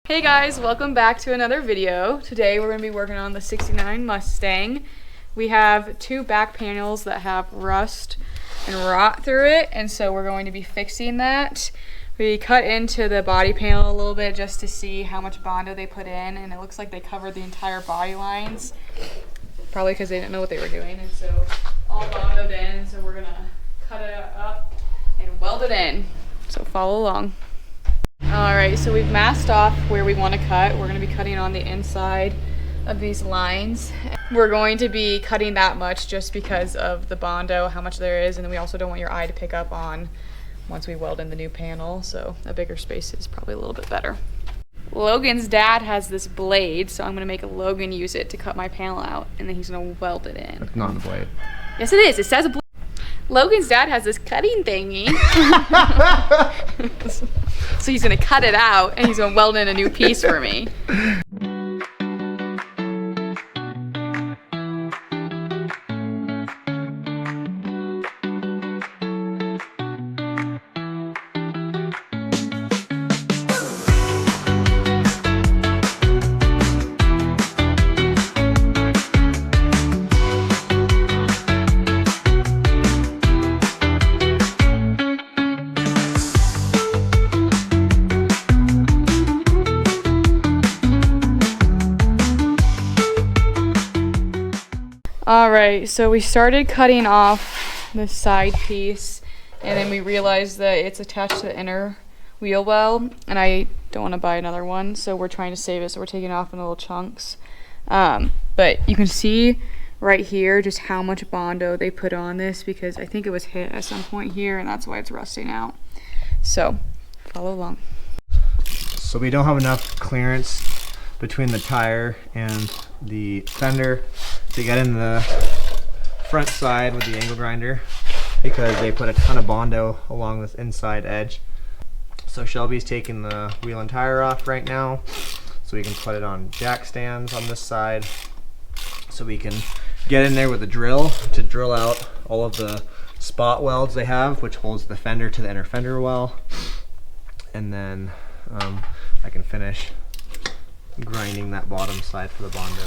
Hey guys, welcome back to another video. Today we're going to be working on the 69 Mustang. We have two back panels that have rust and rot through it, and so we're going to be fixing that. We cut into the body panel a little bit just to see how much Bondo they put in, and it looks like they covered the entire body lines, probably because they didn't know what they were doing, and so all Bondoed in, so we're going to cut it up and weld it in. So follow along. Alright, so we've masked off where we want to cut. We're going to be cutting on the inside of these lines. We're going to be cutting that much just because of the Bondo, how much there is, and then we also don't want your eye to pick up on once we weld in the new panel, so a bigger space is probably a little bit better. Logan's dad has this blade, so I'm going to make Logan use it to cut my panel out, and then he's going to weld it in. It's not a blade. Yes it is, it says a blade. Logan's dad has this cutting thingy. So he's gonna cut it out and he's gonna weld in a new piece for me. Alright, so we started cutting off the side piece, and then we realized that it's attached to the inner wheel well, and I don't want to buy another one, so we're trying to save it, so we're taking it off in little chunks. But you can see right here just how much Bondo they put on this, because I think it was hit at some point here, and that's why it's rusting out. So, follow along. So we don't have enough clearance between the tire and the fender to get in the front side with the angle grinder, because they put a ton of Bondo along this inside edge. So Shelby's taking the wheel and tire off right now so we can put it on jack stands on this side, so we can get in there with a drill to drill out all of the spot welds they have, which holds the fender to the inner fender well, and then I can finish grinding that bottom side for the Bondo.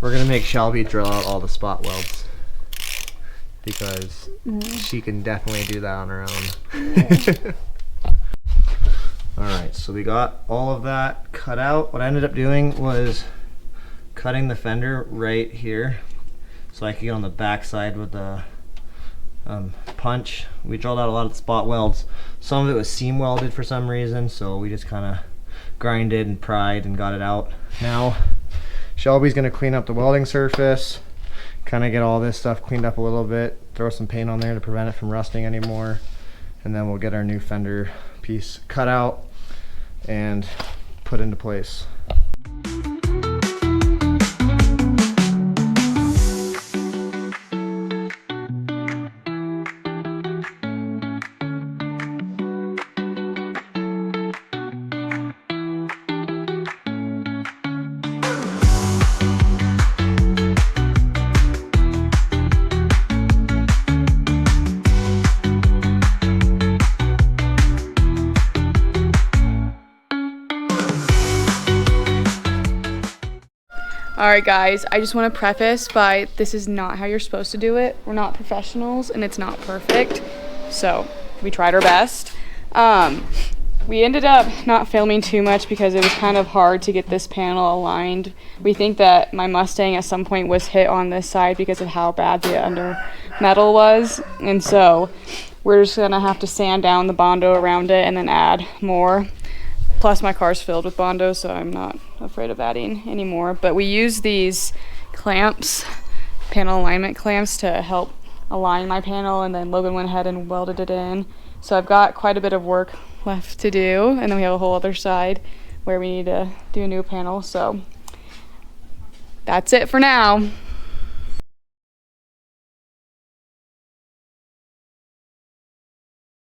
We're gonna make Shelby drill out all the spot welds, because she can definitely do that on her own. Alright, so we got all of that cut out. What I ended up doing was cutting the fender right here so I could get on the back side with the punch. We drilled out a lot of the spot welds. Some of it was seam welded for some reason, so we just kind of grinded and pried and got it out. Now Shelby's gonna clean up the welding surface, kind of get all this stuff cleaned up a little bit, throw some paint on there to prevent it from rusting anymore, and then we'll get our new fender piece cut out and put into place. Alright guys, I just want to preface by this is not how you're supposed to do it. We're not professionals and it's not perfect. So we tried our best. We ended up not filming too much because it was kind of hard to get this panel aligned. We think that my Mustang at some point was hit on this side because of how bad the under metal was. And so we're just going to have to sand down the Bondo around it and then add more. Plus my car's filled with Bondo, so I'm not afraid of adding anymore. But we use these clamps, panel alignment clamps, to help align my panel, and then Logan went ahead and welded it in. So I've got quite a bit of work left to do, and then we have a whole other side where we need to do a new panel. So that's it for now.